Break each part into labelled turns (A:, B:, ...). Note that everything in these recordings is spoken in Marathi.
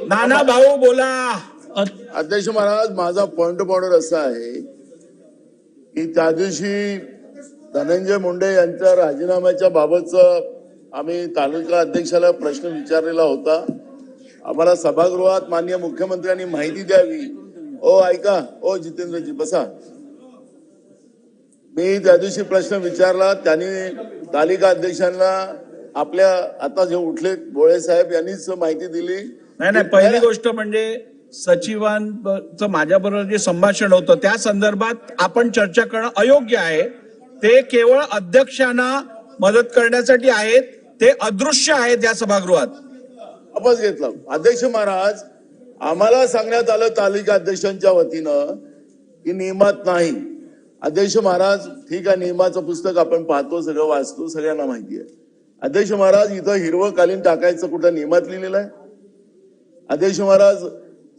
A: नाना भाऊ बोला.
B: अध्यक्ष महाराज, माझा पॉइंट ऑफ ऑर्डर असा आहे की त्या दिवशी धनंजय मुंडे यांच्या राजीनाम्याच्या बाबतचं आम्ही तालुका अध्यक्षाला प्रश्न विचारलेला होता. आम्हाला सभागृहात माननीय मुख्यमंत्र्यांनी माहिती द्यावी. ओ ऐका, ओ जितेंद्रजी बसा. मी त्या दिवशी प्रश्न विचारला, त्यांनी तालिका अध्यक्षांना आपल्या आता जे उठले भोळे साहेब यांनीच माहिती दिली.
A: नाही, पहिली गोष्ट म्हणजे सचिवांचं माझ्याबरोबर जे संभाषण होतं त्या संदर्भात आपण चर्चा करणं अयोग्य आहे. ते केवळ अध्यक्षांना मदत करण्यासाठी आहेत, ते अदृश्य आहेत या सभागृहात.
B: वापस घेतला. अध्यक्ष महाराज, आम्हाला सांगण्यात आलं तालिका अध्यक्षांच्या वतीनं की नियमात नाही. अध्यक्ष महाराज, ठीक आहे, नियमाचं पुस्तक आपण पाहतो, सगळं वाचतो, सगळ्यांना माहिती आहे. अध्यक्ष महाराज, इथं हिरवं कालीन टाकायचं कुठं नियमात लिहिलेलं आहे? अध्यक्ष महाराज,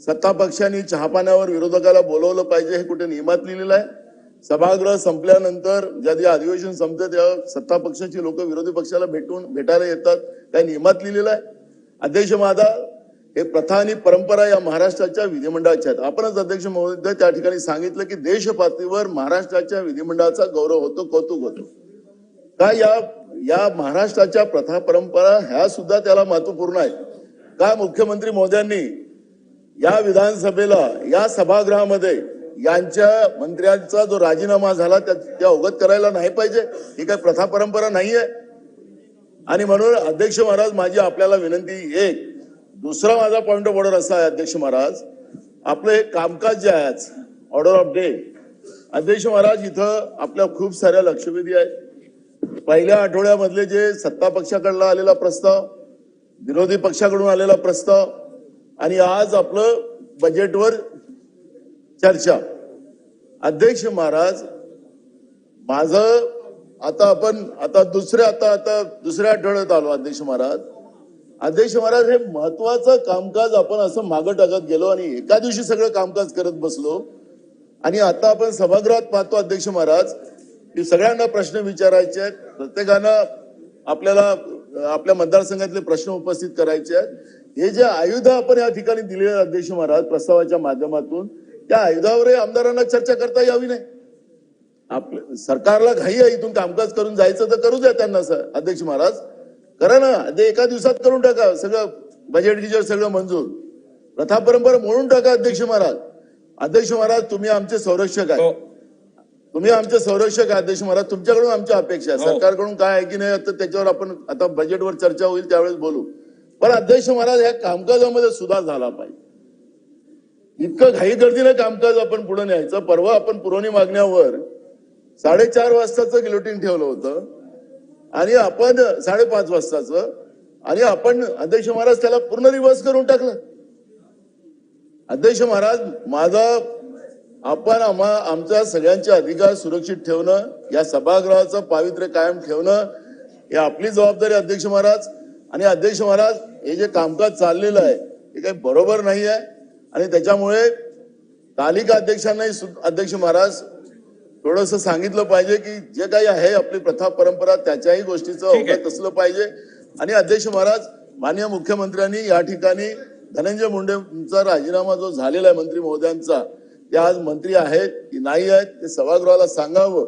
B: सत्ता पक्षांनी चहापाण्यावर विरोधकाला बोलवलं पाहिजे हे कुठे नियमात लिहिलेलं आहे? सभागृह संपल्यानंतर ज्या अधिवेशन संपते तेव्हा सत्ता पक्षाची लोक विरोधी पक्षाला भेटायला येतात, काय नियमात लिहिलेलं आहे? अध्यक्ष महाराज, हे प्रथा आणि परंपरा या महाराष्ट्राच्या विधिमंडळाच्या आहेत. आपणच अध्यक्ष महोदय त्या ठिकाणी सांगितलं की देश पातळीवर महाराष्ट्राच्या विधिमंडळाचा गौरव होतो, कौतुक होतो. काय या महाराष्ट्राच्या प्रथा परंपरा ह्या सुद्धा त्याला महत्वपूर्ण आहेत. काय मुख्यमंत्री महोदयांनी या विधानसभेला, या सभागृहामध्ये यांच्या मंत्र्यांचा जो राजीनामा झाला त्या अवगत करायला नाही पाहिजे? ही काय प्रथा परंपरा नाहीये. आणि म्हणून अध्यक्ष महाराज, माझी आपल्याला विनंती. एक दुसरा माझा पॉइंट ऑफ ऑर्डर असा आहे अध्यक्ष महाराज, आपलं हे कामकाज जे आहे ऑर्डर ऑफ डे, अध्यक्ष महाराज, इथं आपल्या खूप साऱ्या लक्षवेधी आहेत. पहिल्या आठवड्यामधले जे सत्ता पक्षाकडला आलेला प्रस्ताव, विरोधी पक्षाकडून आलेला प्रस्ताव आणि आज आपलं बजेटवर चर्चा. अध्यक्ष महाराज, माझं आता दुसऱ्या आठवड्यात आलो. अध्यक्ष महाराज, हे महत्वाचं कामकाज आपण असं मागं टाकत गेलो आणि एका दिवशी सगळं कामकाज करत बसलो. आणि आता आपण सभागृहात पाहतो अध्यक्ष महाराज की सगळ्यांना प्रश्न विचारायचे आहेत, प्रत्येकानं आपल्याला आपल्या मतदारसंघातले प्रश्न उपस्थित करायचे आहेत. हे जे आयुध आपण या ठिकाणी दिले अध्यक्ष महाराज प्रस्तावाच्या माध्यमातून, त्या आयुधावरही आमदारांना चर्चा करता यावी नाही. आपल्या सरकारला घाई आहे, इथून कामकाज करून जायचं तर करू द्या त्यांना. अध्यक्ष महाराज, करा ना, ते एका दिवसात करून टाका सगळं, बजेट गिजेट सगळं मंजूर, प्रथा परंपरा मोडून टाका. अध्यक्ष महाराज, तुम्ही आमचे संरक्षक आहे, तुम्ही आमचे संरक्षक आहे. अध्यक्ष महाराज, तुमच्याकडून आमच्या अपेक्षा आहे. सरकारकडून काय आहे की नाही आता त्याच्यावर आपण आता बजेटवर चर्चा होईल त्यावेळेस बोलू. पण अध्यक्ष महाराज, या कामकाजामध्ये सुधार झाला पाहिजे. इतकं घाईगर्दीने कामकाज आपण पुढे न्यायचं. परवा आपण पुरवणी मागण्यावर 4:30 वाजताचं गिलोटिन ठेवलं होतं आणि आपण 5:30 वाजताचं, आणि आपण अध्यक्ष महाराज त्याला पूर्ण रिव्हर्स करून टाकलं. अध्यक्ष महाराज, आपण आमच्या सगळ्यांचे अधिकार सुरक्षित ठेवणं, या सभागृहाचं पावित्र्य कायम ठेवणं हे आपली जबाबदारी अध्यक्ष महाराज. आणि अध्यक्ष महाराज, हे जे कामकाज चाललेलं आहे हे काही बरोबर नाही आहे. आणि त्याच्यामुळे तालिका अध्यक्षांनाही अध्यक्ष महाराज थोडंसं सांगितलं पाहिजे की जे काही आहे आपली प्रथा परंपरा त्याच्याही गोष्टीचं अवगत असलं पाहिजे. आणि अध्यक्ष महाराज, माननीय मुख्यमंत्र्यांनी या ठिकाणी धनंजय मुंडेंचा राजीनामा जो झालेला आहे मंत्री महोदयांचा, ते आज मंत्री आहेत की नाही आहेत ते सभागृहाला सांगावं,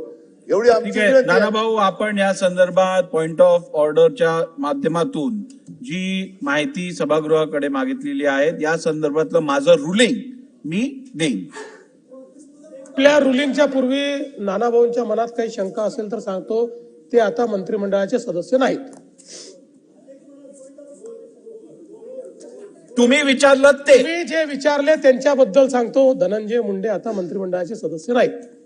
B: एवढी आमची विनंती आहे.
A: नाना भाऊ, आपण या संदर्भात पॉइंट ऑफ ऑर्डरच्या माध्यमातून जी माहिती सभागृहाकडे मागितलेली आहे या संदर्भातलं माझं रुलिंग मी देईन.
C: आपल्या रुलिंगच्या पूर्वी नानाभाऊंच्या मनात काही शंका असेल तर सांगतो, ते आता मंत्रिमंडळाचे सदस्य नाहीत.
A: तुम्ही विचारलं ते
C: मी जे विचारले त्यांच्याबद्दल सांगतो, धनंजय मुंडे आता मंत्रिमंडळाचे सदस्य नाहीत.